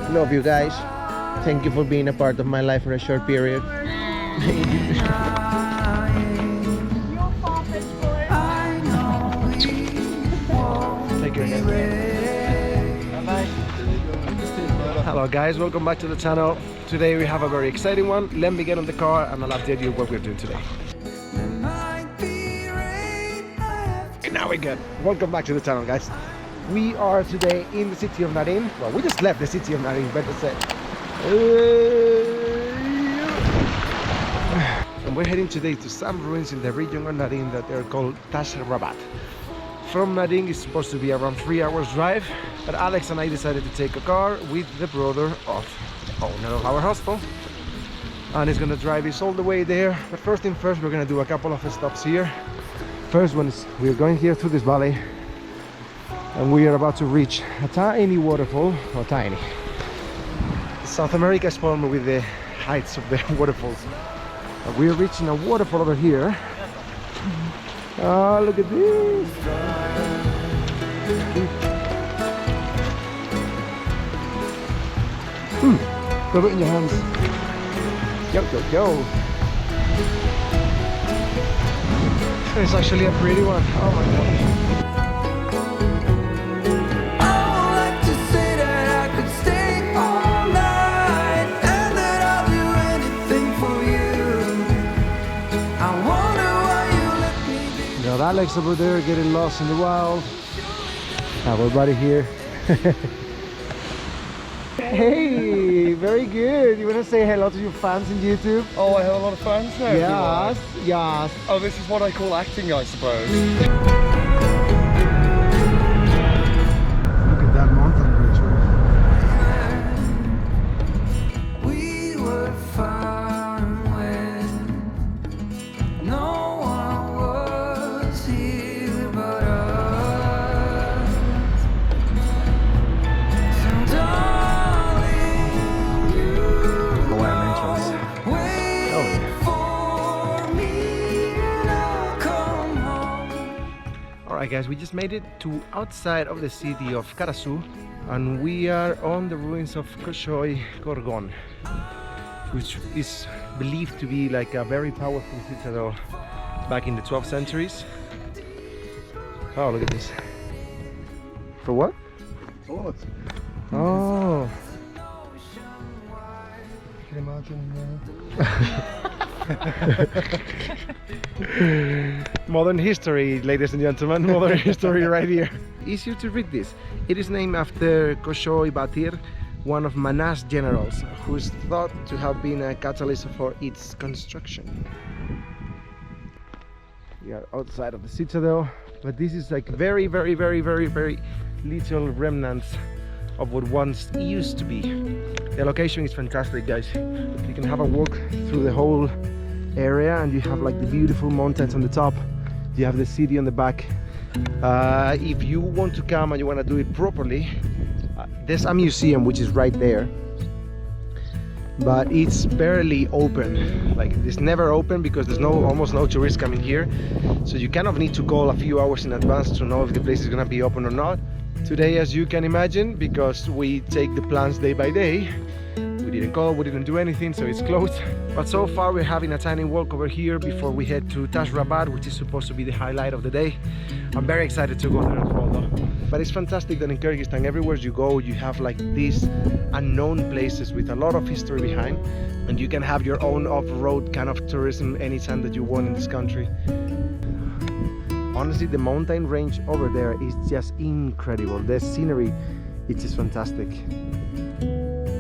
Love you guys. Thank you for being a part of my life for a short period. Take care, guys. Bye-bye. Hello guys, welcome back to the channel. Today we have a very exciting one. Let me get on the car and I'll update you what we're doing today. And now we're good. Welcome back to the channel, guys. We are today in the city of Naryn. Well, we just left the city of Naryn, better said. And we're heading today to some ruins in the region of Naryn that are called Tash Rabat. From Naryn it's supposed to be around 3 hours drive, but Alex and I decided to take a car with the brother of the owner of our hostel, and he's gonna drive us all the way there. But first thing first, we're gonna do a couple of stops here. First one is we're going here through this valley, and we are about to reach a tiny waterfall, or tiny. South America spoiled me with the heights of the waterfalls. We're reaching a waterfall over here. Oh, look at this! Rub it in your hands. Yo, yo, yo! It's actually a pretty one. Oh my gosh! Alex over there getting lost in the wild. Our buddy here. Hey, very good. You want to say hello to your fans in YouTube? Oh, I have a lot of fans now. Yes, yes. Oh, this is what I call acting, I suppose. Look at that mountain bridge, right? Alright guys, we just made it to outside of the city of Karasu, and we are on the ruins of Koshoy Korgon, which is believed to be like a very powerful citadel back in the 12th centuries. Oh, look at this. For what? Toilets. Oh. Can you imagine? Modern history, ladies and gentlemen, modern history right here. Easier to read this. It is named after Koshoy Batir, one of Manas's generals, who is thought to have been a catalyst for its construction. We are outside of the citadel, but this is like very little remnants of what once used to be. The location is fantastic, guys. You can have a walk through the whole area, and you have like the beautiful mountains on the top. You have the city on the back. If you want to come and you want to do it properly, there's a museum which is right there, but it's barely open. Like, it's never open because there's almost no tourists coming here, so you kind of need to call a few hours in advance to know if the place is gonna be open or not. Today, as you can imagine, because we take the plans day by day, we didn't call, we didn't do anything, so it's closed. But so far we're having a tiny walk over here before we head to Tash Rabat, which is supposed to be the highlight of the day. I'm very excited to go there as well though. But it's fantastic that in Kyrgyzstan, everywhere you go, you have like these unknown places with a lot of history behind, and you can have your own off-road kind of tourism anytime that you want in this country. Honestly, the mountain range over there is just incredible. The scenery, it's just fantastic.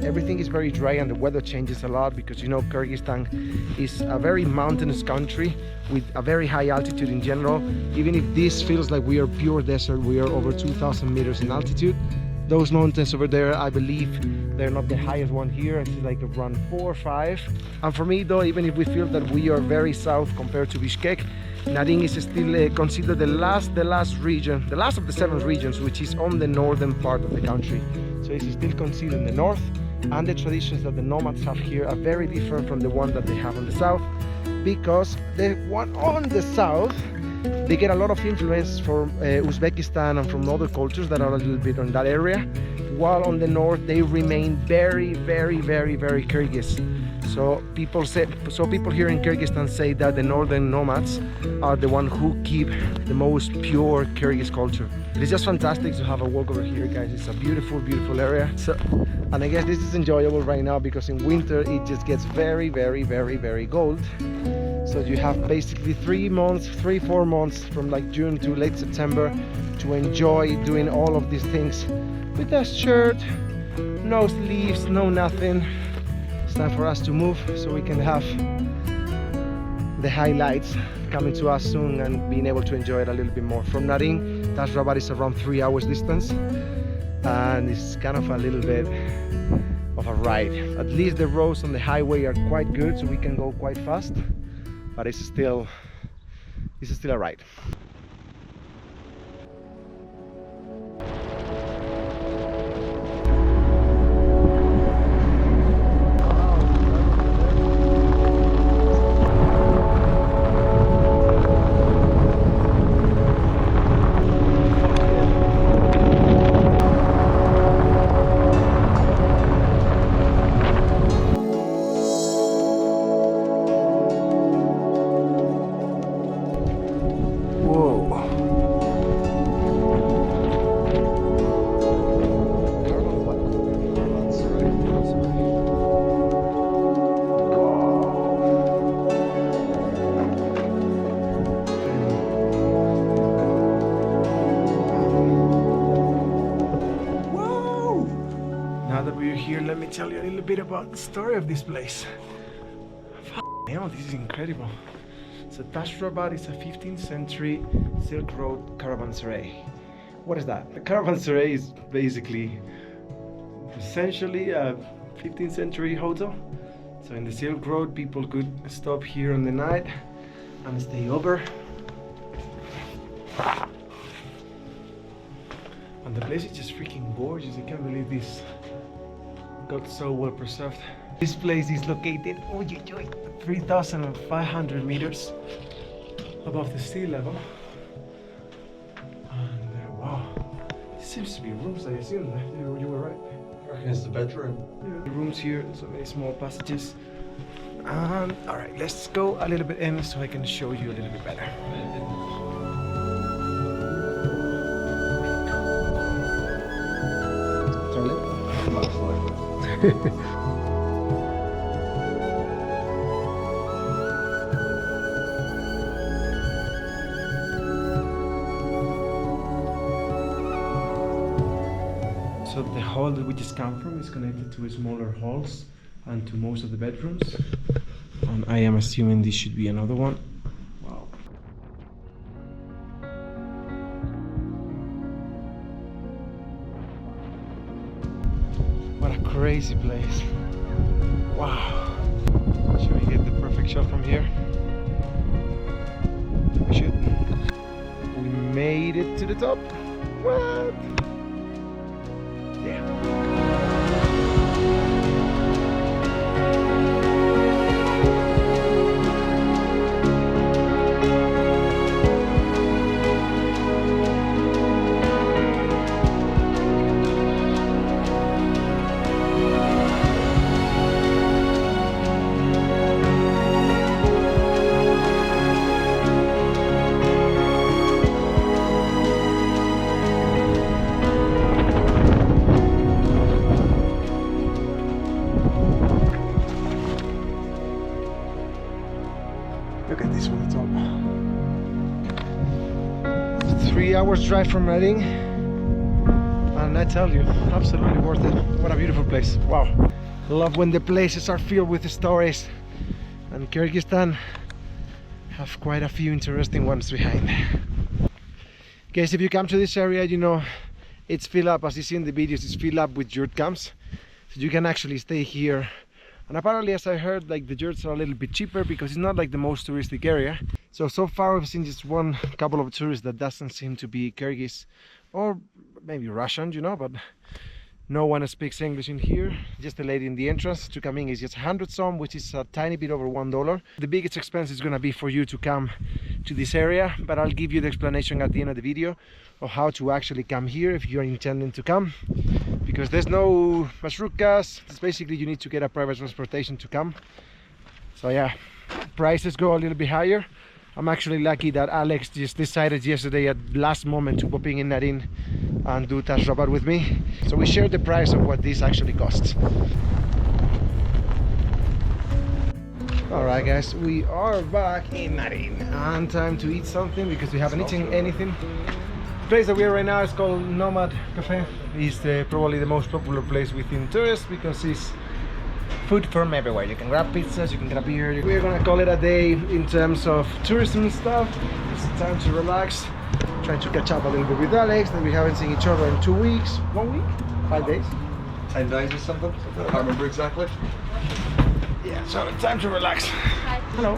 Everything is very dry and the weather changes a lot because, you know, Kyrgyzstan is a very mountainous country with a very high altitude in general. Even if this feels like we are pure desert, we are over 2,000 meters in altitude. Those mountains over there, I believe they're not the highest one here. It's like around 4 or 5. And for me though, even if we feel that we are very south compared to Bishkek, Naryn is still considered the last region, the last of the 7 regions, which is on the northern part of the country. So it's still considered in the north, and the traditions that the nomads have here are very different from the one that they have on the south, because the one on the south, they get a lot of influence from Uzbekistan and from other cultures that are a little bit on that area, while on the north they remain very, very, very, very Kyrgyz. So people here in Kyrgyzstan say that the northern nomads are the one who keep the most pure Kyrgyz culture. It is just fantastic to have a walk over here, guys. It's a beautiful, beautiful area. So, and I guess this is enjoyable right now because in winter it just gets very, very, very, very cold. So you have basically 3-4 months from like June to late September to enjoy doing all of these things with a shirt, no sleeves, no nothing. It's time for us to move so we can have the highlights coming to us soon and being able to enjoy it a little bit more. From Naryn, Tash Rabat is around 3 hours distance, and it's kind of a little bit of a ride. At least the roads on the highway are quite good, so we can go quite fast, but it's still a ride. Now that we're here, let me tell you a little bit about the story of this place. Hell, this is incredible. So Tash Rabat is a 15th century Silk Road Caravanserai. What is that? A caravanserai is basically, essentially a 15th century hotel. So in the Silk Road, people could stop here on the night and stay over. And the place is just freaking gorgeous. I can't believe this got so well preserved. This place is located 3,500 meters above the sea level. And wow, this seems to be rooms. I assume that you were right. I reckon it's the bedroom. Yeah. The rooms here, so many small passages. And all right, let's go a little bit in so I can show you a little bit better. So the hall that we just come from is connected to smaller halls and to most of the bedrooms. And I am assuming this should be another one. Wow. What a crazy place. Wow. Should we get the perfect shot from here? We should. We made it to the top. What? Yeah. Look at this one, the top. 3 hours drive from Naryn, and I tell you, absolutely worth it. What a beautiful place. Wow. Love when the places are filled with stories, and Kyrgyzstan have quite a few interesting ones behind. Guys, if you come to this area, you know it's filled up, as you see in the videos, it's filled up with yurt camps, so you can actually stay here. And apparently, as I heard, like the yurts are a little bit cheaper because it's not like the most touristic area. So far we've seen just one couple of tourists that doesn't seem to be Kyrgyz or maybe Russian, you know, but no one speaks English in here. Just the lady in the entrance. To come in is just 100 som, which is a tiny bit over $1. The biggest expense is going to be for you to come to this area, but I'll give you the explanation at the end of the video of how to actually come here if you're intending to come, because because there's no marshrukas. It's basically you need to get a private transportation to come. So yeah, prices go a little bit higher. I'm actually lucky that Alex just decided yesterday at last moment to pop in Naryn and do Tash Rabat with me. So we shared the price of what this actually costs. Alright guys, we are back in Naryn and time to eat something because we haven't eaten anything. The place that we are right now is called Nomad Cafe. It's probably the most popular place within tourists because it's food from everywhere. You can grab pizzas, you can grab beer. We're gonna call it a day in terms of tourism stuff. It's time to relax, try to catch up a little bit with Alex that we haven't seen each other in 2 weeks. 1 week? 5 days? 10 days or something? I can't remember exactly. Yeah, so it's time to relax. Hello.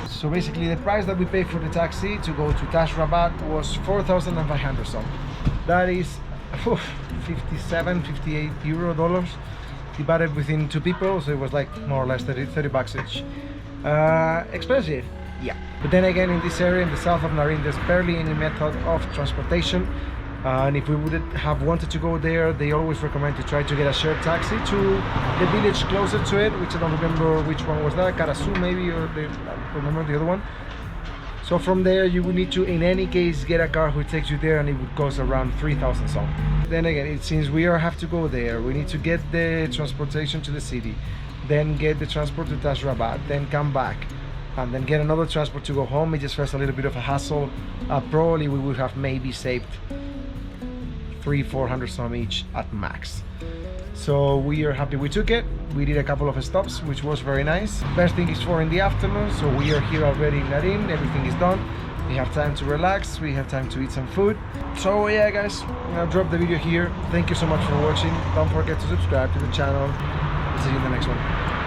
So basically the price that we paid for the taxi to go to Tash Rabat was 4,500 some. That is 57, 58 euro dollars divided within 2 people, so it was like more or less 30 bucks each. Expensive? Yeah. But then again, in this area, in the south of Naryn, there's barely any method of transportation. And if we would have wanted to go there, they always recommend to try to get a shared taxi to the village closer to it, which I don't remember which one was that, Karasu maybe, or I don't remember the other one. So from there you would need to, in any case, get a car who takes you there, and it would cost around 3,000 some. Then again, it seems we have to go there, we need to get the transportation to the city, then get the transport to Tash Rabat, then come back, and then get another transport to go home. It just was a little bit of a hassle. Probably we would have maybe saved 300-400 some each at max. So we are happy we took it. We did a couple of stops, which was very nice. Best thing is 4 in the afternoon, so we are here already in Naryn. Everything is done. We have time to relax, we have time to eat some food. So yeah guys, I'll drop the video here. Thank you so much for watching. Don't forget to subscribe to the channel. See you in the next one.